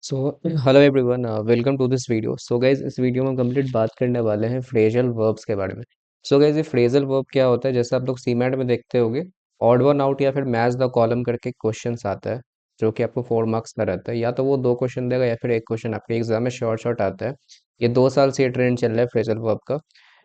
So hello everyone, welcome to this video. So guys, इस video में हम complete बात करने वाले हैं फ्रेजल वर्ब्स के बारे में। सो गाइज, ये फ्रेजल वर्ब क्या होता है? जैसे आप लोग सीमेंट में देखते होगे, ऑड वन आउट या फिर मैच द कॉलम करके क्वेश्चन आता है, जो कि आपको 4 मार्क्स का रहता है। या तो वो दो क्वेश्चन देगा या फिर एक क्वेश्चन आपके एग्जाम में शॉर्ट शॉर्ट आता है। ये 2 साल से ये ट्रेंड चल रहा है फ्रेजल वर्ब का।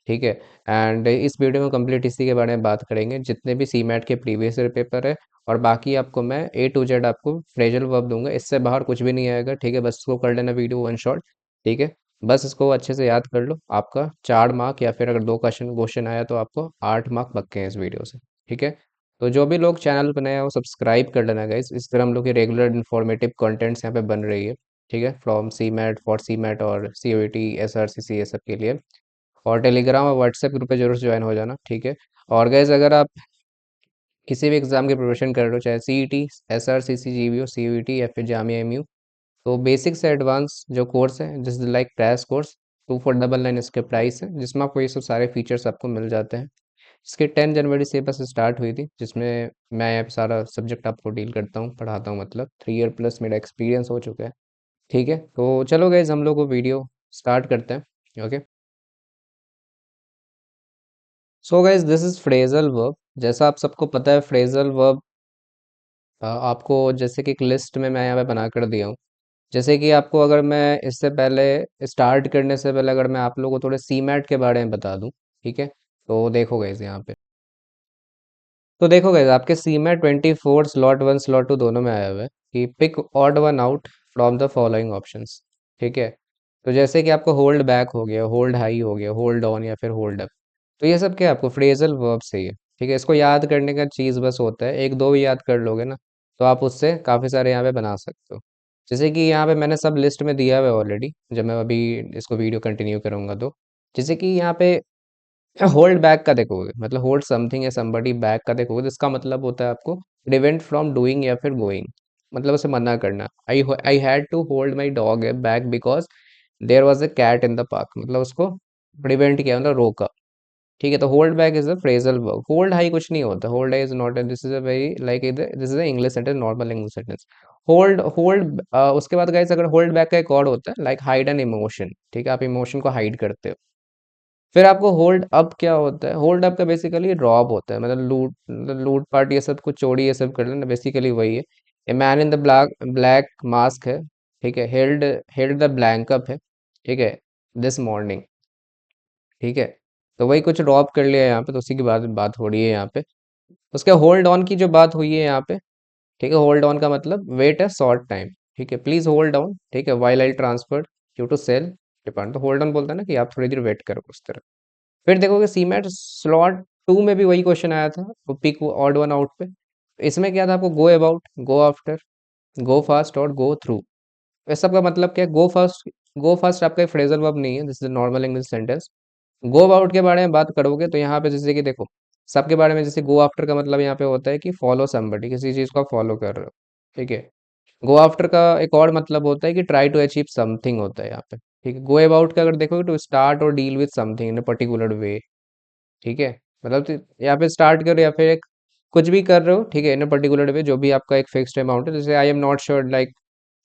ठीक है। एंड इस वीडियो में कंप्लीट इसी के बारे में बात करेंगे, जितने भी सीमेट के प्रीवियस ईयर पेपर है। और बाकी आपको मैं A to Z आपको फ्रेजल वर्ब दूंगा, इससे बाहर कुछ भी नहीं आएगा। ठीक है, बस इसको कर लेना वीडियो वन शॉट। ठीक है, बस इसको अच्छे से याद कर लो। आपका 4 मार्क, या फिर अगर दो क्वेश्चन क्वेश्चन आया तो आपको 8 मार्क पक्के हैं इस वीडियो से। ठीक है, तो जो भी लोग चैनल पर नए हैं वो सब्सक्राइब कर लेना गाइस। इस तरह हम लोग की रेगुलर इन्फॉर्मेटिव कंटेंट्स यहाँ पे बन रही है। ठीक है, from CMAT for CMAT और COET SRCC ये सब के लिए। और टेलीग्राम और व्हाट्सएप ग्रुप पे जरूर ज्वाइन हो जाना। ठीक है। और गैस, अगर आप किसी भी एग्जाम की प्रिपरेशन कर रहे हो, चाहे CET, SRCC, GBO, CUET या फिर जामिया MU, तो बेसिक से एडवांस जो कोर्स है, जिस लाइक क्रैश कोर्स 2499 इसके प्राइस है, जिसमें आपको ये सब सारे फीचर्स आपको मिल जाते हैं। इसके 10 जनवरी से बस स्टार्ट हुई थी, जिसमें मैं यहाँ पे सारा सब्जेक्ट आपको डील करता हूँ, पढ़ाता हूँ। मतलब 3 ईयर प्लस मेरा एक्सपीरियंस हो चुका है। ठीक है, तो चलो गाइज, हम लोग को वीडियो स्टार्ट करते हैं। Okay. So guys, this is phrasal verb. जैसा आप सबको पता है, फ्रेजल वर्ब आपको जैसे कि एक लिस्ट में मैं यहाँ पे बना कर दिया हूँ। जैसे कि आपको, अगर मैं इससे पहले स्टार्ट करने से पहले अगर मैं आप लोगों को थोड़े सीमैट के बारे में बता दूं। ठीक है, तो देखो गाइस यहाँ पे। तो देखो गाइस, आपके सीमैट 24 स्लॉट 1 स्लॉट 2 दोनों में आया हुआ है कि pick odd one out from the following options. ठीक है, तो जैसे कि आपको होल्ड बैक हो गया, होल्ड हाई हो गया, होल्ड ऑन या फिर होल्ड अप, तो ये सब क्या है? आपको फ्रेजल वर्ब से ही है। ठीक है, इसको याद करने का चीज़ बस होता है, एक दो भी याद कर लोगे ना, तो आप उससे काफ़ी सारे यहाँ पे बना सकते हो। जैसे कि यहाँ पे मैंने सब लिस्ट में दिया हुआ है ऑलरेडी, जब मैं अभी इसको वीडियो कंटिन्यू करूंगा तो। जैसे कि यहाँ पे होल्ड बैक का देखोगे, मतलब होल्ड समथिंग या समबडी बैक का देखोगे, तो इसका मतलब होता है आपको प्रिवेंट फ्रॉम डूइंग या फिर गोइंग, मतलब उसे मना करना। I had to hold my dog back because there was a cat in the park, मतलब उसको प्रिवेंट किया, मतलब रोका। ठीक है, तो hold back is a phrasal verb. Hold high कुछ नहीं होता, hold high is not, this is a very like, this is a English sentence, normal English sentence. Hold hold उसके बाद गाइस, अगर होल्ड बैक का एक और होता है लाइक हाइड एन इमोशन। ठीक है, आप इमोशन को हाइड करते हो। फिर आपको होल्ड अप क्या होता है? होल्ड अप का बेसिकली रॉब होता है, मतलब लूट पाट ये सब, कुछ चोरी ये सब कर लेना, बेसिकली वही है। A man in the black black mask है। ठीक है, held held the blank up है। ठीक है, दिस मॉर्निंग। ठीक है, तो वही कुछ ड्रॉप कर लिया यहाँ पे, तो उसी की बात हो रही है यहाँ पे। उसके होल्ड ऑन की जो बात हुई है यहाँ पे। ठीक है, होल्ड ऑन का मतलब वेट है शॉर्ट टाइम। ठीक है, प्लीज होल्ड ऑन। ठीक है, while I transfer you to sale depart, तो होल्ड ऑन बोलता है ना कि आप थोड़ी देर वेट करो, उस तरह। फिर देखोगे सीमेट स्लॉट 2 में भी वही क्वेश्चन आया था, वो पिक ऑड वन आउट पे। इसमें क्या था? आपको go about, go after, go fast और गो थ्रू। इस सब का मतलब क्या है? गो फास्ट, गो फास्ट आपका एक फ्रेजल वर्ब नहीं है, this is normal English sentence. Go about के बारे में बात करोगे तो यहाँ पे जैसे कि देखो, सबके बारे में, जैसे गो आफ्टर का मतलब यहाँ पे होता है कि फॉलो समबडी, किसी चीज को फॉलो कर रहे हो। ठीक है, गो आफ्टर का एक और मतलब होता है कि ट्राई टू अचीव समथिंग होता है यहाँ पे। ठीक है, गो अबाउट का अगर देखोगे तो स्टार्ट और deal with something in a particular way. ठीक है, मतलब यहाँ पे स्टार्ट करो या फिर एक कुछ भी कर रहे हो। ठीक है, इन अ पर्टिकुलर वे, जो भी आपका एक फिक्स्ड अमाउंट है। जैसे I am not sure like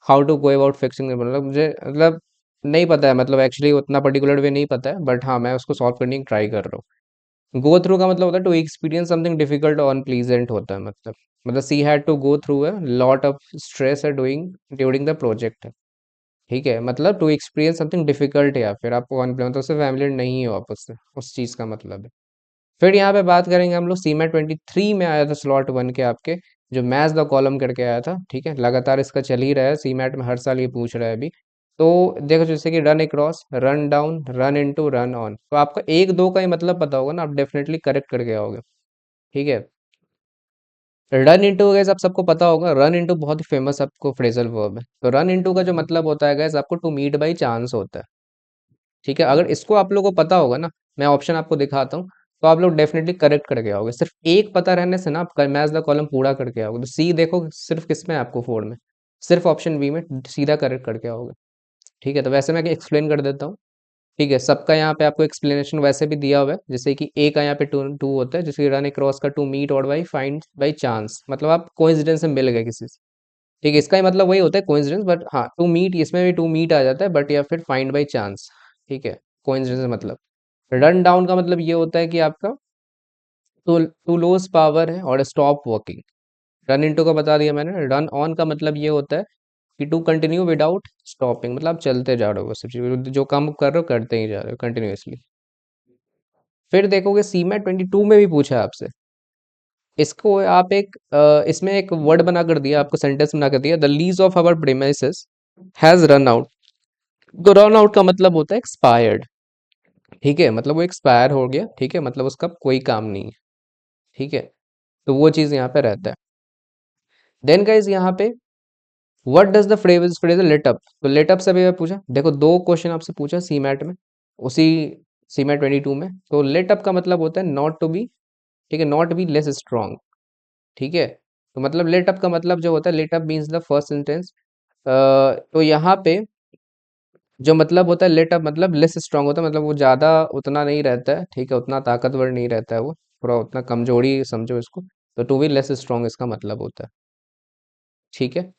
how to go about fixing, मतलब मुझे, मतलब नहीं पता है, मतलब एक्चुअली उतना पर्टिकुलर वे नहीं पता है, बट हाँ मैं उसको सॉल्व करने की ट्राई कर रहा हूँ। गो थ्रू का मतलब होता है टू एक्सपीरियंस समथिंग डिफिकल्ट और अनप्लीजेंट होता है, मतलब she had to go through a lot of stress है डूइंग ड्यूरिंग द प्रोजेक्ट। ठीक है, मतलब टू एक्सपीरियंस समथिंग डिफिकल्ट है, या फिर आपको अनप्लीजेंट, तो उससे फैमिलियर नहीं हो आप उससे, उस चीज़ का मतलब है। फिर यहाँ पे बात करेंगे हम लोग, सीमेट 23 में आया था स्लॉट 1 के आपके, जो मैच द कॉलम करके आया था। ठीक है, लगातार इसका चल ही रहा है, सीमेट में हर साल ये पूछ रहा है अभी। तो देखो, जैसे कि run across, run down, run into, run on, तो आपको एक दो का ही मतलब पता होगा ना, आप डेफिनेटली करेक्ट करके आओगे। ठीक है, रन इनटू गैस आप सबको पता होगा, रन इनटू बहुत ही फेमस आपको फ्रेजल वर्ब है। तो रन इनटू का जो मतलब होता है गैस, आपको टू मीट बाई चांस होता है। ठीक है, अगर इसको आप लोगों को पता होगा ना, मैं ऑप्शन आपको दिखाता हूँ, तो आप लोग डेफिनेटली करेक्ट करके आओगे। सिर्फ एक पता रहने से ना आप मैच द कॉलम पूरा करके आओगे। तो सी देखो सिर्फ किसमें है आपको 4 में, सिर्फ ऑप्शन बी में सीधा करेक्ट करके आओगे। ठीक है, तो वैसे मैं एक्सप्लेन कर देता हूँ। ठीक है, सबका यहाँ पे आपको एक्सप्लेनेशन वैसे भी दिया हुआ है, जैसे कि ए का यहाँ पे टू टू होता है, जैसे रन क्रॉस का टू मीट और बाई फाइंड बाई चांस, मतलब आप कोइंसिडेंस में मिल गए किसी से। ठीक है, इसका ही मतलब वही होता है कोइंसिडेंस, बट हाँ टू मीट इसमें भी टू मीट आ जाता है, बट या फिर फाइंड बाई चांस। ठीक है, कोइंसिडेंस मतलब रन डाउन का मतलब ये होता है कि आपका टू टू लूज पावर है और स्टॉप वर्किंग। रन इनटू का बता दिया मैंने। रन ऑन का मतलब ये होता है कि टू कंटिन्यू विदाउट स्टॉपिंग, मतलब आप चलते जा रहे हो, बस सब चीज़ जो काम कर रहे हो करते ही जा रहे हो कंटिन्यूअसली। फिर देखोगे सी मैट 22 में भी पूछा है आपसे, इसको आप एक इसमें एक वर्ड बना कर दिया आपको, सेंटेंस बना कर दिया, the lease of our premises has run out. तो रन आउट का मतलब होता है एक्सपायर्ड। ठीक है, मतलब वो एक्सपायर हो गया। ठीक है, मतलब उसका कोई काम नहीं है। ठीक है, तो वो चीज़ यहाँ पे रहता है। देन गाइज यहाँ पे what does the phrase phrase let up, तो लेट अप से भी मैं पूछा, देखो दो क्वेश्चन आपसे पूछा सी मैट में, उसी सी मैट 22 में। तो लेट अप का मतलब होता है नॉट टू बी, ठीक है, नॉट बी लेस स्ट्रांग। ठीक है, तो मतलब लेट अप का मतलब जो होता है, let up means the first sentence. तो यहाँ पे जो मतलब होता है लेट अप मतलब लेस स्ट्रांग होता है, मतलब वो ज़्यादा उतना नहीं रहता है। ठीक है, उतना ताकतवर नहीं रहता है वो, थोड़ा उतना कमजोरी समझो इसको। तो टू बी लेस स्ट्रांग इसका मतलब होता है। ठीक है,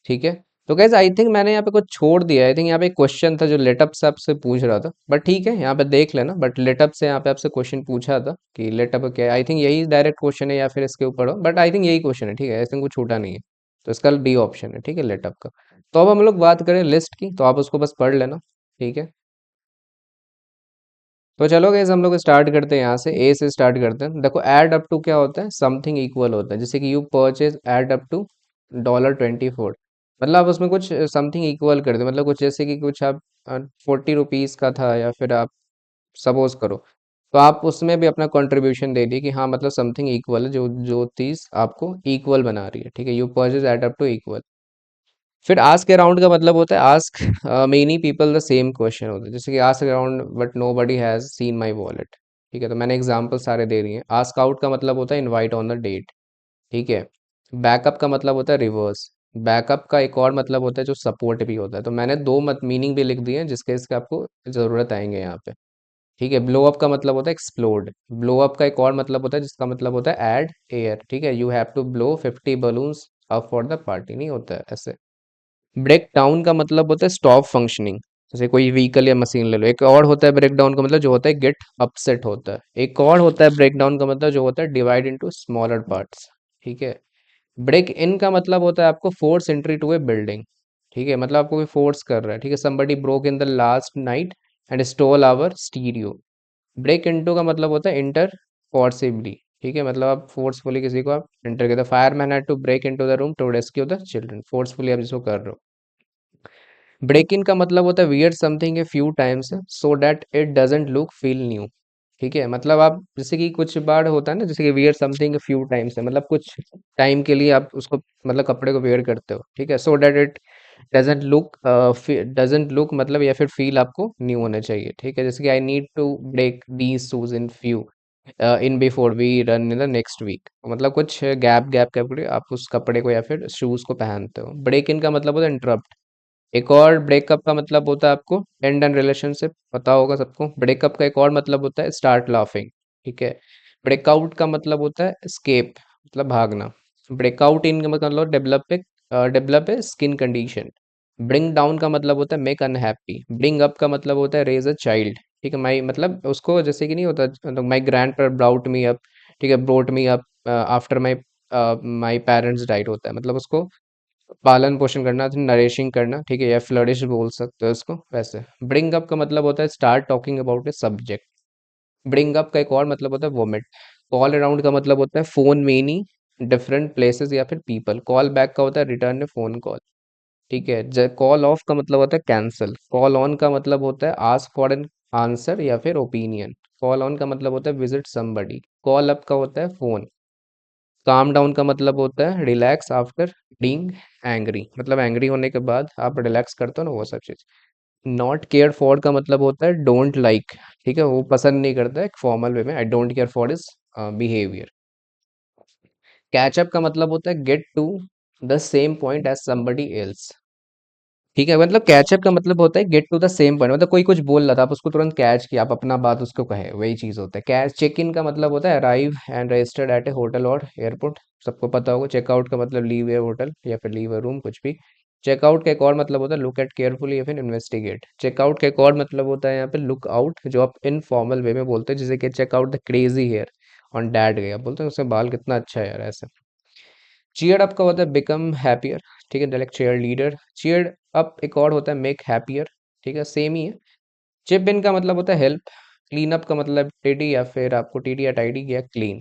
ठीक है। तो गैस आई थिंक मैंने यहाँ पे कुछ छोड़ दिया है। आई थिंक यहाँ पे एक क्वेश्चन था जो लेटअप से आपसे पूछ रहा था, बट ठीक है यहाँ पे देख लेना। बट लेटअप से यहाँ पे आपसे क्वेश्चन पूछा था कि लेटअप क्या है। आई थिंक यही डायरेक्ट क्वेश्चन है या फिर इसके ऊपर हो, बट आई थिंक यही क्वेश्चन है। ठीक है, आई थिंक कुछ छूटा नहीं है। तो इसका डी ऑप्शन है। ठीक है, लेटअप का। तो अब हम लोग बात करें लिस्ट की, तो आप उसको बस पढ़ लेना। ठीक है, तो चलो गैस हम लोग स्टार्ट करते हैं यहाँ से, ए से स्टार्ट करते हैं। देखो एड अप टू क्या होता है, समथिंग इक्वल होता है। जैसे कि you purchase add up to $24, मतलब आप उसमें कुछ समथिंग इक्वल कर दे, मतलब कुछ जैसे कि कुछ आप 40 रुपीज़ का था, या फिर आप सपोज करो, तो आप उसमें भी अपना कंट्रीब्यूशन दे दिए कि हाँ मतलब समथिंग इक्वल है, जो जो चीज़ आपको इक्वल बना रही है। ठीक है, you purchase add up to equal. फिर आस्क अराउंड का मतलब होता है ask many people the same question होता है। जैसे कि ask around but nobody has seen my wallet. ठीक है, तो मैंने एग्जाम्पल सारे दे दिए हैं। आस्क आउट का मतलब होता है इनवाइट ऑन द डेट। ठीक है, बैकअप का मतलब होता है रिवर्स। बैकअप का एक और मतलब होता है जो सपोर्ट भी होता है। तो मैंने दो मत मीनिंग भी लिख दिए हैं जिसके इसके आपको ज़रूरत आएंगे यहाँ पे। ठीक है, ब्लो अप का मतलब होता है एक्सप्लोड। ब्लो अप का एक और मतलब होता है जिसका मतलब होता है ऐड एयर। ठीक है, you have to blow 50 balloons up for the party, नहीं होता है ऐसे। ब्रेक डाउन का मतलब होता है स्टॉप फंक्शनिंग। जैसे कोई व्हीकल या मशीन ले लो। एक और होता है ब्रेक डाउन का मतलब जो होता है गेट अपसेट होता है। एक और होता है ब्रेक डाउन का मतलब जो होता है डिवाइड इनटू स्मॉलर पार्ट्स। ठीक है, ब्रेक इन का मतलब होता है आपको force entry to a building. ठीक है, मतलब आपको कोई फोर्स कर रहा है। ठीक है, somebody broke in the last night and stole our stereo. Break into का मतलब होता है इंटर फोर्सिबली। ठीक है, मतलब आप फोर्सफुली किसी को आप एंटर करते, fireman had to break into the room to rescue the children, forcefully आप जिसको कर रहे हो। ब्रेक इन का मतलब होता है wear something a few times so that it doesn't look feel new. ठीक है, मतलब आप जैसे कि कुछ बार होता है ना, जैसे कि वियर समथिंग फ्यू टाइम्स है, मतलब कुछ टाइम के लिए आप उसको मतलब कपड़े को वेयर करते हो। ठीक है, so that it doesn't look मतलब या फिर फील आपको न्यू होना चाहिए। ठीक है, जैसे कि I need to break these shoes in few in before we run in the next week, मतलब कुछ गैप गैप के आप उस कपड़े को या फिर शूज को पहनते हो। ब्रेक इन का मतलब होता है इंटरप्ट। एक और ब्रेकअप का मतलब होता है आपको एंड एंड रिलेशनशिप पता होगा सबको। ब्रेकअप का एक और मतलब होता है स्टार्ट लाफिंग। ठीक है, ब्रेकआउट का मतलब होता है स्केप, मतलब भागना। ब्रेकआउट इन का मतलब develop a skin condition. Bring down का मतलब होता है मेक अनहैप्पी। ब्रिंग अप का मतलब होता है रेज अ चाइल्ड। ठीक है, माई मतलब उसको जैसे कि नहीं होता, मतलब माई ग्रैंड पर ब्राउट मी अप। ठीक है, brought me up after my my parents died होता है, मतलब उसको पालन पोषण करना, नरेशिंग करना। ठीक है, या फ्लरिश बोल सकते हो इसको वैसे। ब्रिंग अप का मतलब होता है start talking about a subject. Bring up का एक और मतलब होता है वोमिट। कॉल अराउंड का मतलब होता है फोन मेनी डिफरेंट प्लेसेस या फिर पीपल। कॉल बैक का होता है रिटर्न ए फोन कॉल। ठीक है, कॉल ऑफ का मतलब होता है कैंसिल। कॉल ऑन का मतलब होता है आस्क फॉर एन आंसर या फिर ओपिनियन। कॉल ऑन का मतलब होता है विजिट समबडी। कॉल अप का होता है फोन। काम डाउन का मतलब होता है रिलैक्स आफ्टर बीइंग एंग्री, मतलब एंग्री होने के बाद आप रिलैक्स करते हो ना, वो सब चीज़। नॉट केयर फॉर का मतलब होता है डोंट लाइक। ठीक है, वो पसंद नहीं करता है, एक फॉर्मल वे में I don't care for is behaviour. Catch up का मतलब होता है get to the same point as somebody else. ठीक है, मतलब कैचअप का मतलब होता है get to the same point, मतलब कोई कुछ बोल रहा था आप उसको तुरंत कैच किया, आप अपना बात उसको कहे, वही चीज होता है कैच। चेक इन का मतलब होता है arrive and registered eight A hotel और एयरपोर्ट, सबको पता होगा। चेकआउट का मतलब लीव ए होटल या फिर लीव ए रूम, कुछ भी। चेकआउट का एक और मतलब होता है लुक एट केयरफुली या फिर इन्वेस्टिगेट। चेकआउट का एक और मतलब होता है यहाँ पे लुक आउट, जो आप इनफॉर्मल वे में बोलते हैं, जैसे कि check out the crazy hair on dad गया, बोलते हैं उसके बाल कितना अच्छा है यार, ऐसे। चीयर्ड अप का होता है बिकम हैप्पियर, ठीक है, direct cheerleader. Cheered up एक और होता है मेक हैप्पियर, ठीक है, सेम ही है। चिप इन का मतलब होता है हेल्प। क्लीन अप का मतलब टिडी या फिर आपको टीडी या टाइडी किया क्लीन।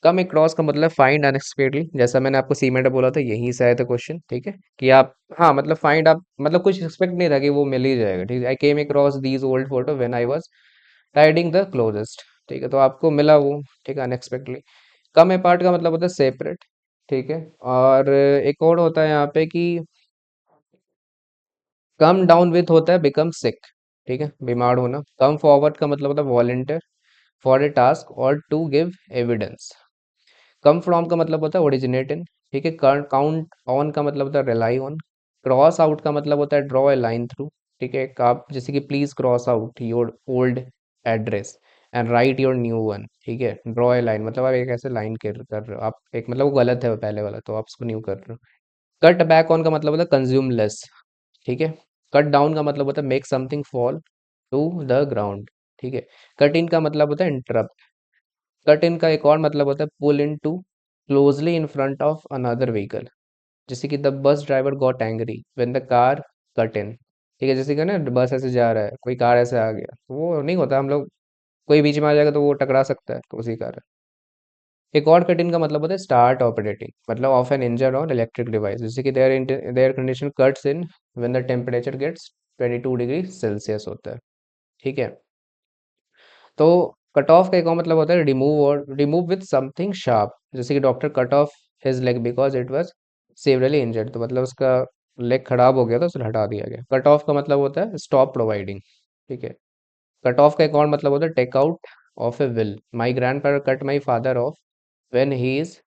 कम अक्रॉस का मतलब फाइंड अनएक्सपेक्टेडली, जैसा मैंने आपको सीमेंट बोला था, यही से आया था क्वेश्चन, ठीक है, कि आप, हाँ मतलब फाइंड आप मतलब कुछ एक्सपेक्ट नहीं था कि वो मिल ही जाएगा, ठीक है। I came across these old photo when I was tidying the closest, ठीक है, तो आपको मिला वो, ठीक है, अनएक्सपेक्टली। कम अपार्ट का मतलब होता है सेपरेट, ठीक है। और एक और होता है यहाँ पे कि कम डाउन विथ होता है बिकम सिक, ठीक है, बीमार होना। कम फॉरवर्ड का मतलब होता है वॉलंटियर फॉर ए टास्क और to give evidence. Come from का मतलब होता है ओरिजिनेट इन, ठीक है। काउंट ऑन का मतलब होता है रिलाई ऑन। क्रॉस आउट का मतलब होता है ड्रॉ ए लाइन थ्रू, ठीक है। आप जैसे कि please cross out your old address and right your new one, ठीक है। ड्रॉ ए लाइन मतलब आप एक ऐसे लाइन कर रहे हो आप, एक मतलब वो गलत है वो पहले वाला, तो आप उसको न्यू कर रहे हो। कट बैक ऑन का मतलब होता है कंज्यूम लेस, ठीक है। कट डाउन का मतलब होता है make something fall to the ground, ठीक है। कट इन का मतलब होता है इंटरप्ट। कट इन का एक और मतलब होता है pull in too closely in front of another vehicle, जैसे कि the bus driver got angry when the car cut in, ठीक है। जैसे कि ना बस ऐसे जा रहा है, कोई कार ऐसे आ गया, तो वो नहीं होता, हम लोग कोई बीच में आ जाएगा तो वो टकरा सकता है, तो उसी कारण। एक और कट इन का मतलब होता है स्टार्ट ऑपरेटिंग, मतलब ऑफ एन इंजन और इलेक्ट्रिक डिवाइस, जैसे कि the air condition cuts in when the temperature gets 22 degree Celsius होता है, ठीक है। तो कट ऑफ का एक और मतलब होता है रिमूव, और रिमूव विथ समथिंग शार्प, जैसे कि doctor cut off his leg because it was severally injured, तो मतलब उसका लेग खराब हो गया था, उसे हटा दिया गया। कट ऑफ का मतलब होता है स्टॉप प्रोवाइडिंग, ठीक है। कट ऑफ का एक और मतलब होता है take out of a will, my grandfather cut my father off when he is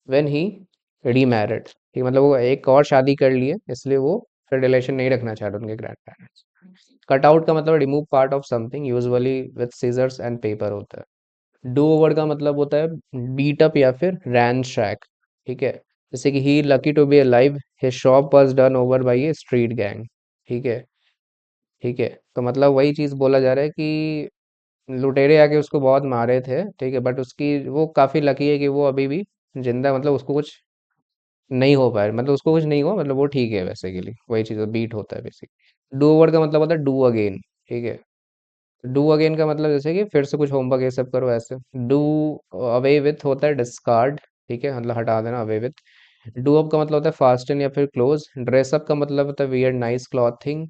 when he remarried, ठीक, मतलब वो एक और शादी कर लिए, इसलिए वो फिर रिलेशन नहीं रखना चाह रहे उनके ग्रैंड पेरेंट्स। कट आउट का मतलब remove part of something, usually with scissors and paper होता है। डू ओवर का मतलब होता है बीट अप या फिर रैन शैक, ठीक है। जैसे कि he lucky to be alive, his shop was done over by a street gang, ठीक है, ठीक है। तो मतलब वही चीज बोला जा रहा है कि लुटेरे आके उसको बहुत मारे थे, ठीक है, बट उसकी वो काफी लकी है कि वो अभी भी जिंदा है, मतलब उसको कुछ नहीं हो पाया, मतलब उसको कुछ नहीं हुआ, मतलब वो ठीक है वैसे के लिए, वही चीज बीट होता है बेसिकली। डू ओवर का मतलब होता है डू अगेन, ठीक है। डू अगेन का मतलब जैसे कि फिर से कुछ होमवर्क ये सब करो, ऐसे। डू अवे विथ होता है डिस्कार्ड, ठीक है, मतलब हटा देना, अवे विथ। डू अप का मतलब होता है फास्टन या फिर क्लोज। ड्रेस अप का मतलब होता है wear nice clothing.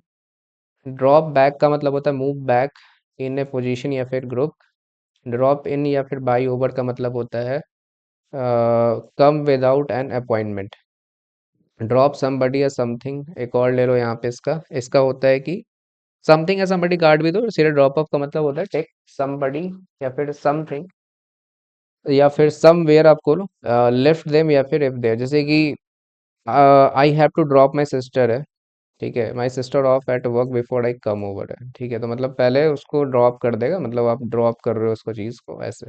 Drop back का मतलब होता है move back in A position या फिर ग्रुप। ड्रॉप इन या फिर बाई ओवर का मतलब होता है कम without an appointment. Drop somebody या समथिंग एक और ले लो यहाँ पे, इसका इसका होता है कि समथिंग या समबडी काट भी दो, सीधे ड्रॉप ऑफ का मतलब होता है टेक समबडी या फिर समथिंग या फिर समवेयर आप खोलो। लेफ्ट देम या फिर इफ देयर, जैसे कि I have to drop my sister है, ठीक है, my sister off at work before I come over है, ठीक है। तो मतलब पहले उसको ड्रॉप कर देगा, मतलब आप ड्रॉप कर रहे हो उसको, चीज़ को, ऐसे।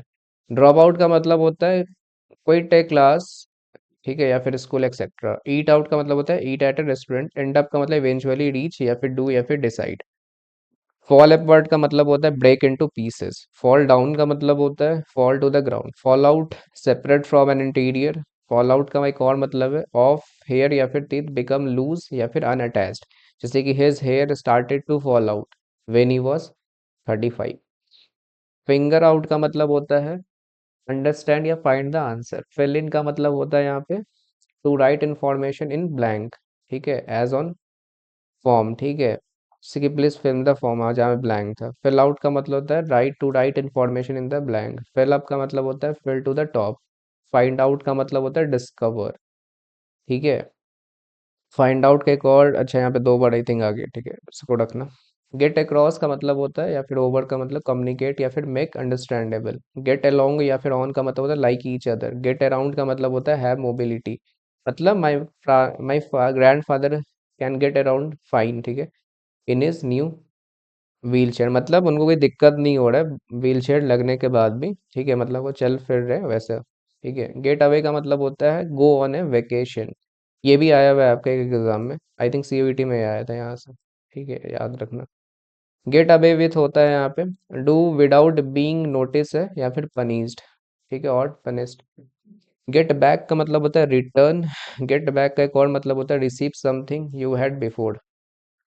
ड्रॉप आउट का मतलब होता है क्विट ए क्लास, ठीक है, या फिर स्कूल एक्सेट्रा। ईट आउट का मतलब होता है eat at a restaurant. End up का मतलब इवेंचुअली रीच या फिर डू या फिर डिसाइड। फॉल अपवर्ड का मतलब होता है break into pieces. Fall down का मतलब होता है fall to the ground. Fall out separate from an interior. Fall out का एक और मतलब है ऑफ हेयर या फिर टीथ बिकम लूज या फिर अनअटैच्ड, जैसे कि his hair started to fall out when he was 35। Finger out का मतलब होता है अंडरस्टैंड या find the answer. Fill in का मतलब होता है यहाँ पे to write information in blank, ठीक है, एज ऑन फॉर्म, ठीक है। जैसे कि प्लीज फिल द फॉर्म, आज जहाँ ब्लैंक था। फिल आउट का मतलब होता है write to write information in the blank. Fill up का मतलब होता है fill to the top. Find out का मतलब होता है डिस्कवर, ठीक है। फाइंड आउट का एक और, अच्छा यहाँ पे दो बड़े थिंग आ गए, ठीक है, इसको रखना। गेट अक्रॉस का मतलब होता है या फिर ओवर का मतलब कम्युनिकेट या फिर मेक अंडरस्टैंडेबल। गेट अलोंग या फिर ऑन का मतलब होता है like each other. Get around का मतलब होता है हैव मोबिलिटी, मतलब my my grandfather can get around fine, ठीक है, in is new wheelchair, मतलब उनको कोई दिक्कत नहीं हो रहा है व्हील चेयर लगने के बाद भी, ठीक है, मतलब वो चल फिर रहे हैं वैसे, ठीक है। गेट अवे का मतलब होता है गो ऑन ए वेकेशन। ये भी आया हुआ है आपके एग्जाम में, आई थिंक सीयूईटी में आया था यहाँ से, ठीक है, याद रखना। गेट अवे विथ होता है यहाँ पे डू विदाउट बीइंग नोटिस है या फिर पनिश्ड, ठीक है, और पनिश्ड। गेट बैक का मतलब होता है रिटर्न। गेट बैक का एक और मतलब होता है receive something you had before,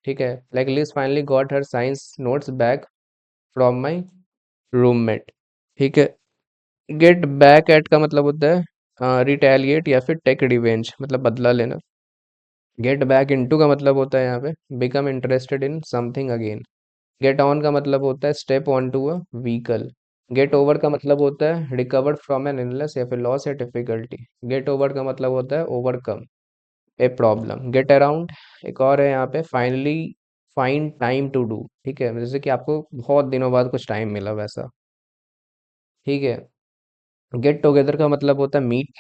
ठीक है, like Liz finally got her science notes back from my roommate, ठीक है। गेट बैक एट का मतलब होता है रिटेलिएट या फिर टेक रिवेंज, मतलब बदला लेना। गेट बैक इनटू का मतलब होता है यहाँ पे become interested in something again. Get on का मतलब होता है step on to a vehicle. Get over का मतलब होता है रिकवर फ्रॉम एन इलनेस या फिर लॉस या डिफिकल्टी। गेट ओवर का मतलब होता है overcome a problem. Get around एक और है यहाँ पे finally find time to do, ठीक है, जैसे कि आपको बहुत दिनों बाद कुछ टाइम मिला वैसा, ठीक है। गेट टुगेदर का मतलब होता है मीट।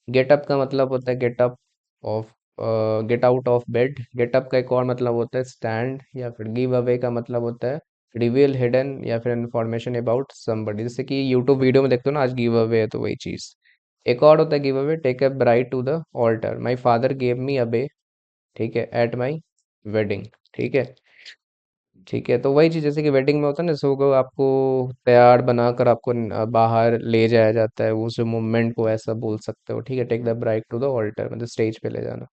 गेट अप का मतलब होता है get up of get out of bed. Get up का एक और मतलब होता है स्टैंड या फिर गिव अवे का मतलब होता है रिवील हिडन या फिर इंफॉर्मेशन अबाउट समबडी, जैसे कि यूट्यूब वीडियो में देखते हो ना आज गिव अवे है तो वही चीज़। एक और होता है give away take a bride to the altar, my father gave me away, ठीक है, एट माई वेडिंग, ठीक है। ठीक है, तो वही चीज़ जैसे कि वेडिंग में होता है ना, जैसे वो आपको तैयार बनाकर आपको बाहर ले जाया जाता है, उस मोमेंट को ऐसा बोल सकते हो, ठीक है, take the bride to the altar मतलब स्टेज पे ले जाना।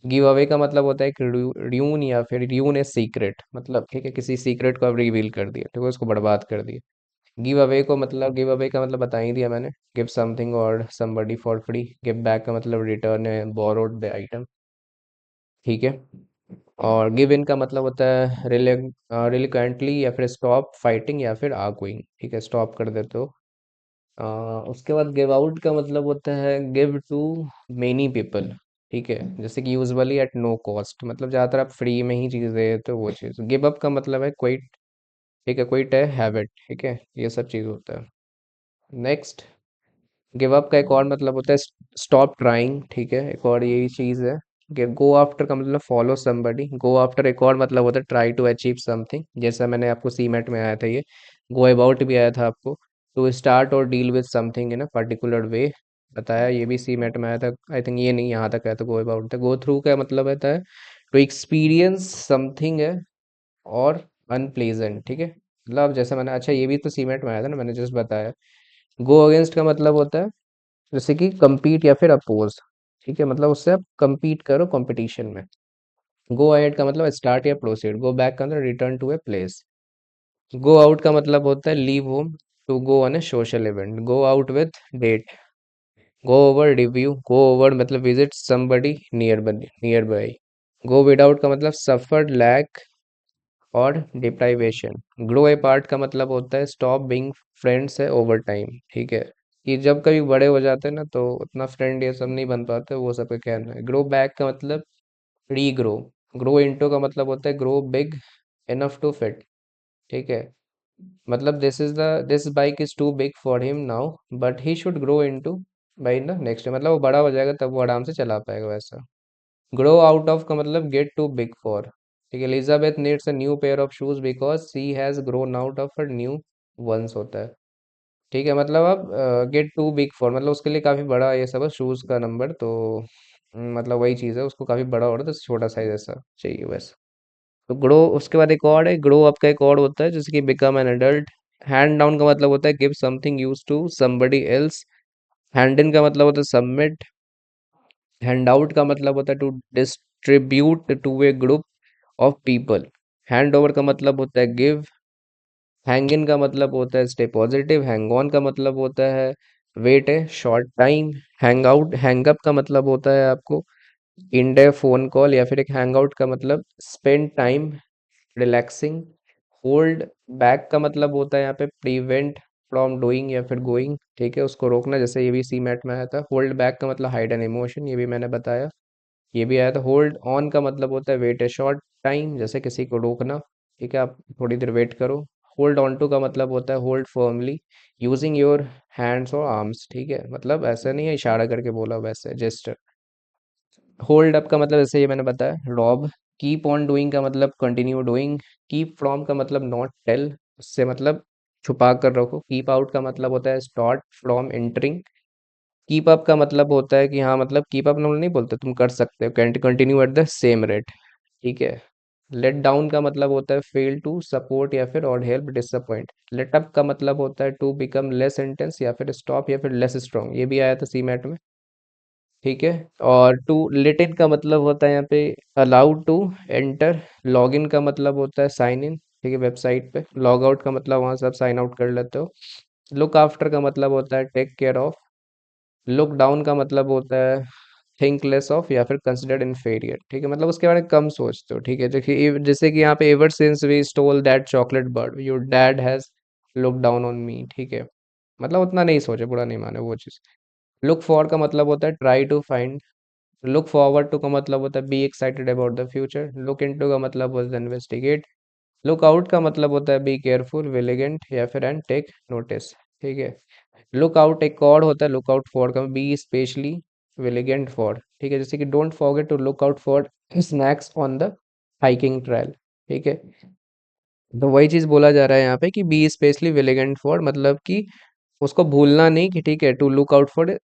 गिव अवे का मतलब होता है कि ड्यून या फिर ड्यून ए सीक्रेट, मतलब ठीक है किसी सीक्रेट को आप रिवील कर दिया, ठीक है, उसको बर्बाद कर दिया। गिव अवे का मतलब बता ही दिया मैंने, गिव समथिंग और somebody for free. Give back का मतलब रिटर्न है बोरोड द आइटम, ठीक है। और गिव इन का मतलब होता है रिलिक्वेंटली या फिर स्टॉप फाइटिंग या फिर आर्गुइंग, ठीक है, स्टॉप कर देते हो। उसके बाद गिव आउट का मतलब होता है गिव टू मेनी पीपल, ठीक है, जैसे कि यूजुअली एट नो कॉस्ट, मतलब ज़्यादातर आप फ्री में ही चीज़ दे देते हो वो चीज़। गिव अप का मतलब है क्विट, ठीक है, क्विट है हैबिट, ठीक है, ये सब चीज़ होता है। नेक्स्ट, गिव अप का एक और मतलब होता है स्टॉप ट्राइंग, ठीक है, एक और यही चीज़ है। गो आफ्टर का मतलब फॉलो समबडी। गो आफ्टर एक और मतलब होता है ट्राई टू अचीव समथिंग, जैसा मैंने आपको सी मैट में आया था ये। गो अबाउट भी आया था आपको, टू स्टार्ट और deal with something in a particular way, बताया, ये भी सी मैट में आया था, आई थिंक ये नहीं यहाँ तक आया था। गो अबाउट था। गो थ्रू का मतलब रहता है टू एक्सपीरियंस समथिंग है और अनप्लेजेंट, ठीक है, मतलब जैसे मैंने, अच्छा ये भी तो सी मैट में आया था ना, मैंने जस्ट बताया। गो अगेंस्ट का मतलब होता है जैसे कि compete या फिर अपोज, ठीक है, मतलब उससे आप compete करो कंपटीशन में। गो अहेड का मतलब स्टार्ट या प्रोसीड। गो बैक का मतलब return to a place. Go out का मतलब होता है leave home to go on a social event. Go out with date. Go over review. Go over मतलब visit somebody nearby. Go without का मतलब suffer lack और deprivation. Grow apart का मतलब होता है स्टॉप बीइंग फ्रेंड्स है over time, ठीक है, कि जब कभी बड़े हो जाते हैं ना तो उतना फ्रेंड ये सब नहीं बन पाते, वो सब का कहना है। ग्रो बैक का मतलब रीग्रो। ग्रो इनटू का मतलब होता है grow big enough to fit, ठीक है, मतलब this bike is too big for him now but he should grow into by the next, मतलब वो बड़ा हो जाएगा तब वो आराम से चला पाएगा वैसा। ग्रो आउट ऑफ का मतलब गेट टू बिग फॉर, ठीक है, Elizabeth needs a new pair of shoes because she has grown out of her new ones होता है, ठीक है, मतलब अब गेट टू बिग फॉर मतलब उसके लिए काफ़ी बड़ा ये सब है शूज़ का नंबर, तो मतलब वही चीज़ है, उसको काफ़ी बड़ा ऑर्डर तो छोटा साइज ऐसा चाहिए बस। तो ग्रो, उसके बाद एक और है ग्रो अप का एक और होता है जैसे कि become an adult. Hand down का मतलब होता है give something use to somebody else. Hand in का मतलब होता है सबमिट। हैंड आउट का मतलब होता है to distribute to a group of people. Hand over का मतलब होता है गिव। हैंग इन का मतलब होता है स्टे पॉजिटिव। हैंग ऑन का मतलब होता है वेट है short time. Hang out hang up का मतलब होता है आपको इंड ए फोन कॉल या फिर एक हैंग आउट का मतलब spend time relaxing. Hold back का मतलब होता है यहाँ पे प्रिवेंट फ्रॉम डूइंग या फिर गोइंग, ठीक है, उसको रोकना, जैसे ये भी सी मैट में आया था। होल्ड बैक का मतलब हाइड एन इमोशन, ये भी मैंने बताया, ये भी आया था। होल्ड ऑन का मतलब होता है वेट ए शॉर्ट टाइम, जैसे किसी को रोकना, ठीक है, आप थोड़ी देर वेट करो। होल्ड ऑन टू का मतलब होता है hold firmly using your hands और आर्म्स, ठीक है, मतलब ऐसा नहीं है इशारा करके बोला, वैसे जेस्टर। होल्ड अप का मतलब जैसे ये मैंने बताया रॉब। कीप ऑन डूइंग का मतलब कंटिन्यू डूइंग। कीप फ्रॉम का मतलब नॉट टेल, उससे मतलब छुपा कर रखो। कीप आउट का मतलब होता है start from entering. Keep up का मतलब होता है कि हाँ मतलब कीप अप नहीं बोलते, तुम कर सकते हो, can't continue at the same rate. ठीक है। लेट डाउन का मतलब होता है फेल टू सपोर्ट या फिर और हेल्प डिसअपॉइंट। लेट अप का मतलब होता है टू बिकम लेस इंटेंस या फिर स्टॉप या फिर लेस स्ट्रॉन्ग, ये भी आया था सी मैट में। ठीक है। और टू लेट इन का मतलब होता है यहाँ पे allowed to enter. Log in का मतलब होता है साइन इन, ठीक है, वेबसाइट पे। लॉग आउट का मतलब वहाँ से आप साइन आउट कर लेते हो। लुक आफ्टर का मतलब होता है take care of. Look down का मतलब होता है थिंक लेस ऑफ या फिर कंसिडर्ड इन्फीरियर। ठीक है, मतलब उसके बारे में कम सोचते हो। ठीक है, देखिए जैसे कि यहाँ पे ever since we stole that chocolate bird your dad has look down on me. ठीक है, मतलब उतना नहीं सोचे, बुरा नहीं माने वो चीज़। लुक फॉर का मतलब होता है try to find. Look forward to का मतलब होता है be excited about the future. Look into का मतलब होता है इन्वेस्टिगेट। लुक आउट का मतलब होता है बी केयरफुल विजिलेंट या फिर एंड टेक नोटिस। ठीक है। लुक आउट एक और होता है लुक आउट फॉर का, बी स्पेशली विजिलेंट फॉर। ठीक है, जैसे कि don't forget to look out for snacks on the hiking trial. ठीक है, तो वही चीज़ बोला जा रहा है यहाँ पे कि बी स्पेशली विजिलेंट फॉर, मतलब कि उसको भूलना नहीं कि ठीक है to look out for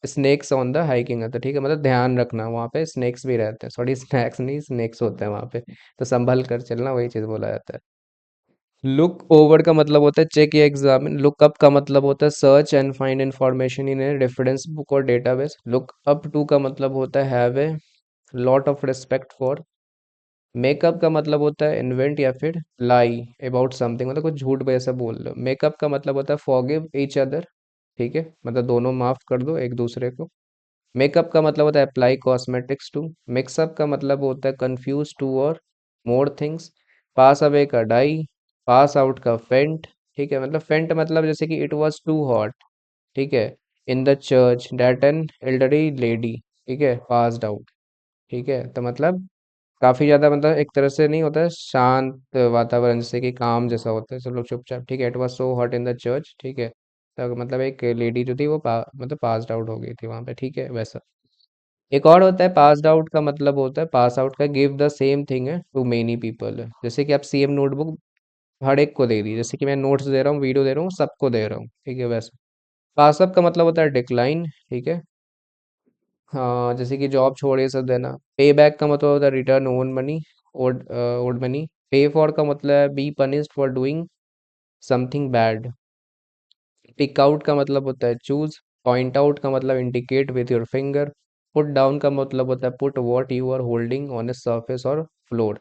snakes on the hiking. तो ठीक है, मतलब ध्यान रखना वहाँ पे स्नेक्स भी रहते हैं, सॉरी स्नैक्स नहीं स्नेक्स होते हैं वहाँ पे, तो संभल कर चलना, वही चीज़ बोला जाता है। लुक ओवर का मतलब होता है चेक या एग्जामिन। लुक अप का मतलब होता है search and find information in a reference book और डेटाबेस। लुक अप टू का मतलब होता है have a lot of respect for. Makeup का मतलब होता है इन्वेंट या फिर लाई अबाउट समथिंग, मतलब कुछ झूठ वैसा बोल लो। मेकअप का मतलब होता है फॉरगिव ईच अदर। ठीक है, मतलब दोनों माफ कर दो एक दूसरे को। मेकअप का मतलब होता है अप्लाई कॉस्मेटिक्स टू। मिक्सअप का मतलब होता है कंफ्यूज टू और मोर थिंग्स। पास अवे का डाई। पास आउट का फेंट। ठीक है, मतलब फेंट मतलब जैसे कि इट वाज टू हॉट। ठीक है, in the church that an elderly lady, ठीक है, पास्ड आउट। ठीक है, तो मतलब काफी ज्यादा, मतलब एक तरह से नहीं होता है शांत वातावरण, जैसे कि काम जैसा होता है, सब लोग चुपचाप। ठीक है, it was so hot in the church. ठीक है, तो मतलब एक लेडी जो थी वो मतलब पास्ड आउट हो गई थी वहां पे। ठीक है, वैसा। एक और होता है पास्ड आउट का मतलब होता है पास आउट का गिव द सेम थिंग है टू मेनी पीपल। जैसे कि आप सेम नोटबुक हर एक को दे दी, जैसे कि मैं नोट्स दे रहा हूँ, वीडियो दे रहा हूँ, सबको दे रहा हूँ। ठीक है, वैसे। पास अप का मतलब होता है डिक्लाइन। ठीक है, हाँ, जैसे कि जॉब छोड़ ये सब देना। पे बैक का मतलब होता है return own money, owed owed money. Pay for का मतलब है be punished for doing something bad. Pick out का मतलब होता है चूज। पॉइंट आउट का मतलब indicate with your finger. Put down का मतलब होता है put what you are holding on a surface और फ्लोर।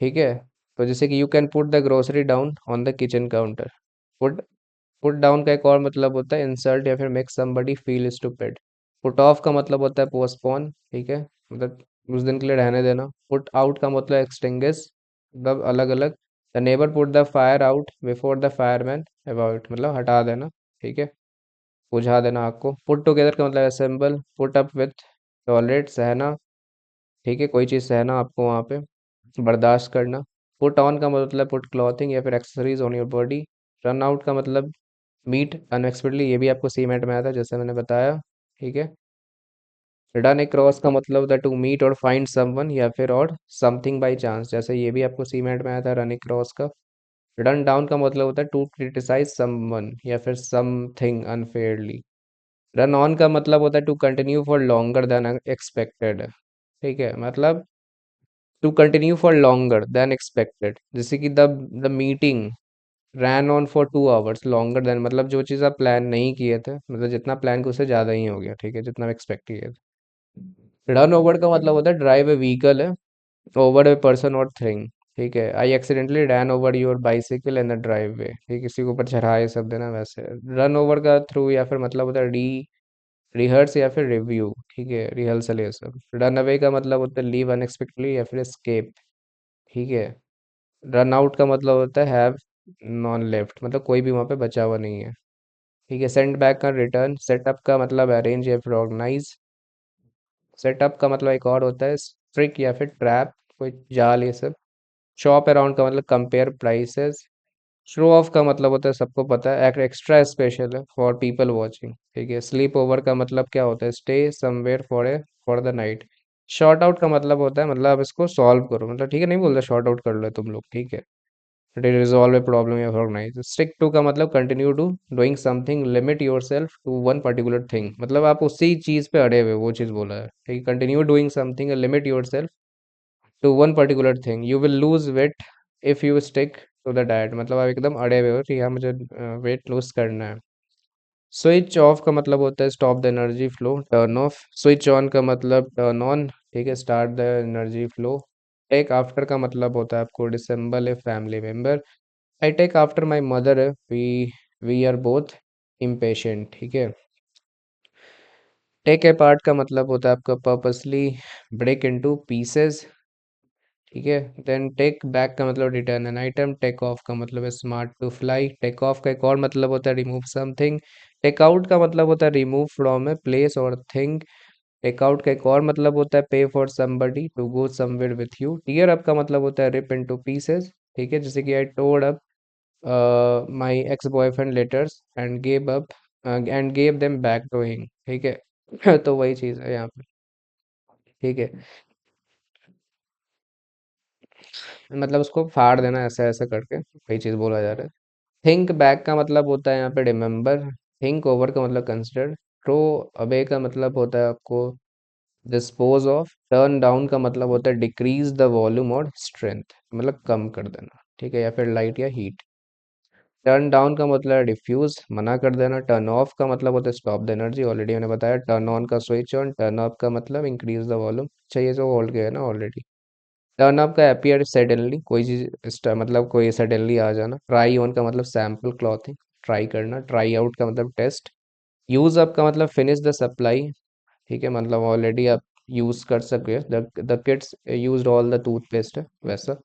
ठीक है, तो जैसे कि you can put the grocery down on the kitchen counter. Put put down का एक और मतलब होता है इंसल्ट या फिर make somebody feel stupid. Put off का मतलब होता है पोस्टपोन। ठीक है, मतलब उस दिन के लिए रहने देना। पुट आउट का मतलब एक्सटिंग्विश, मतलब अलग अलग। The neighbour put the fire out before the fireman about, मतलब हटा देना। ठीक है, बुझा देना आग को। पुट टुगेदर का मतलब assemble. Put up with, tolerate सहना। ठीक है, कोई चीज़ सहना आपको वहाँ पे, बर्दाश्त करना। पुट ऑन का मतलब पुट क्लॉथिंग या फिर accessories on your body. Run out का मतलब मीट अनएक्सपेक्टली, ये भी आपको सी मैट में आया था जैसे मैंने बताया। ठीक है। रन अक्रॉस का मतलब होता है टू मीट और फाइंड समवन या फिर और समथिंग बाय चांस, जैसे ये भी आपको सी मैट में आया था रन अक्रॉस का। रन डाउन का मतलब होता है टू क्रिटिसाइज समवन या फिर समथिंग अनफेयरली। रन ऑन का मतलब होता है to continue for longer than expected. ठीक है, मतलब to continue for longer than expected, जैसे कि the meeting ran on for 2 hours longer than, मतलब जो चीज़ आप प्लान नहीं किए थे, मतलब जितना प्लान किया उससे ज़्यादा ही हो गया। ठीक है, जितना एक्सपेक्ट किए थे। रन ओवर का मतलब होता है ड्राइव ए व्हीकल है ओवर ए पर्सन और थिंग। ठीक है, I accidentally ran over your bicycle in the driveway. ठीक, किसी के ऊपर चढ़ाए ये सब देना वैसे। रन ओवर का थ्रू या फिर मतलब होता है रिहर्स या फिर रिव्यू। ठीक है, रिहर्सल ये सब। रन अवे का मतलब होता है लीव अनएक्सपेक्टली या फिर एस्केप। ठीक है। रन आउट का मतलब होता है हैव नॉन लेफ्ट, मतलब कोई भी वहाँ पे बचा हुआ नहीं है। ठीक है, सेंड बैक का रिटर्न। सेटअप का मतलब अरेंज या फिर ऑर्गेनाइज। सेटअप का मतलब एक और होता है ट्रिक या फिर ट्रैप, कोई जाल ये सब। शॉप अराउंड का मतलब कंपेयर प्राइसेस। शो ऑफ का मतलब होता है सबको पता है एक्स्ट्रा स्पेशल है फॉर पीपल वॉचिंग। ठीक है, स्लीप ओवर का मतलब क्या होता है stay somewhere for the night. Short out का मतलब होता है मतलब आप इसको सॉल्व करो, मतलब ठीक है, नहीं बोलते शॉर्ट आउट कर लो तुम लोग, ठीक है। रिजॉल्व ए प्रॉब्लम या ऑर्गेनाइज। स्टिक टू का मतलब continue to doing something, limit yourself to one particular thing, मतलब आप उसी चीज पे अड़े हुए, वो चीज बोला है, ठीक है। Continue doing something, limit yourself to one particular thing, you will lose weight if you stick to the diet, मतलब आप एकदम अड़े हुए हो कि हाँ मुझे वेट लूज करना है। स्विच ऑफ का मतलब होता है stop the energy flow, turn off. Switch on का मतलब टर्न ऑन, ठीक है, start the energy flow. Take after का मतलब होता है आपको resemble a family member. I take after my mother, we are both impatient, ठीक है। टेक ए पार्ट का मतलब होता है आपका पर्पसली ब्रेक इनटू पीसेस, ठीक है। देन टेक बैक का मतलब return an item. Take off का मतलब है start to fly. Take off का एक और मतलब होता है रिमूव समथिंग। टेक आउट का मतलब होता है रिमूव फ्रॉम ए प्लेस और थिंग। टेक आउट का एक और मतलब होता है pay for somebody to go somewhere with you. Tear up का मतलब होता है रिप इनटू पीसेस, ठीक है, जैसे कि I tore up my ex boyfriend letters and gave them back to him, ठीक है। तो वही चीज़ है यहाँ पे, ठीक है। मतलब उसको फाड़ देना ऐसा ऐसा करके, वही चीज़ बोला जा रहा है। थिंक बैक का मतलब होता है यहाँ पे रिमेम्बर। थिंक ओवर का मतलब कंसिडर। थ्रो अवे का मतलब होता है आपको डिस्पोज ऑफ। टर्न डाउन का मतलब होता है डिक्रीज द वॉल्यूम और स्ट्रेंथ, मतलब कम कर देना, ठीक है, या फिर लाइट या हीट। टर्न डाउन का मतलब है डिफ्यूज, मना कर देना। टर्न ऑफ का मतलब होता है स्टॉप द एनर्जी, ऑलरेडी मैंने बताया। टर्न ऑन का स्विच ऑन। टर्न ऑफ का मतलब इंक्रीज द वॉल्यूम, चाहिए जो होल्ड गया ना ऑलरेडी। टर्न अप का अपीयर सडनली, कोई चीज मतलब कोई सडनली आ जाना। ट्राई ऑन का मतलब सैम्पल क्लॉथिंग, ट्राई करना। ट्राई आउट का मतलब टेस्ट। यूज अप का मतलब फिनिश द सप्लाई, ठीक है, मतलब ऑलरेडी आप यूज कर सके, the kids used all the toothpaste, वैसा,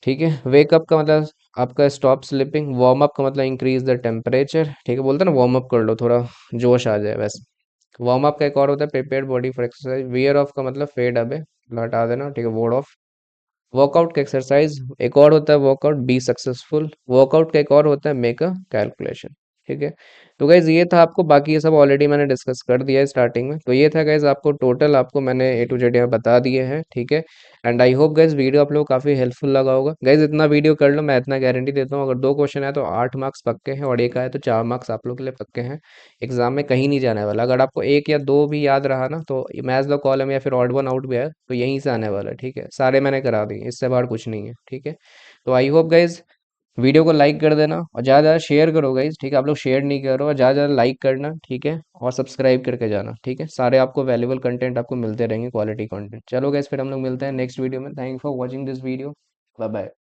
ठीक है। वेकअप का मतलब आपका स्टॉप स्लिपिंग। वार्म अप का मतलब इंक्रीज द टेम्परेचर, ठीक है, बोलते हैं ना वार्म अप कर लो थोड़ा जोश आ जाए, वैसे। वार्म अप का एक और होता है prepare body for exercise. Wear off का मतलब फेड अवे, हटा देना, ठीक है, वॉर्ड ऑफ। वर्कआउट का एक्सरसाइज एक और होता है वर्कआउट, बी सक्सेसफुल। वर्कआउट का एक और होता है मेक अ कैलकुलेशन, ठीक है। तो गाइज ये था आपको, बाकी ये सब ऑलरेडी मैंने डिस्कस कर दिया है स्टार्टिंग में। तो ये था गाइज आपको टोटल, आपको मैंने ए टू जेड यहाँ बता दिए हैं, ठीक है। And I hope guys video आप लोग को काफी हेल्पफुल लगा होगा। गाइज इतना वीडियो कर लो, मैं इतना गारंटी देता हूँ, अगर 2 क्वेश्चन आए तो 8 मार्क्स पक्के हैं, और एक आए तो 4 मार्क्स आप लोग के लिए पक्के हैं। एग्जाम में कहीं नहीं जाने वाला। अगर आपको एक या दो भी याद रहा ना, तो मैथ द कॉलम या फिर ऑड वन आउट भी है तो यहीं से आने वाला है, ठीक है। सारे मैंने करा दिए, इससे बाहर कुछ नहीं है, ठीक है। तो आई होप गाइज वीडियो को लाइक कर देना और ज़्यादा ज़्यादा शेयर करो गाइज, ठीक है। आप लोग शेयर नहीं करो, और ज़्यादा ज़्यादा लाइक करना, ठीक है, और सब्सक्राइब करके जाना, ठीक है। सारे आपको वैल्यूबल कंटेंट आपको मिलते रहेंगे, क्वालिटी कंटेंट। चलो गाइज फिर हम लोग मिलते हैं नेक्स्ट वीडियो में। Thank for watching this video. Bye bye.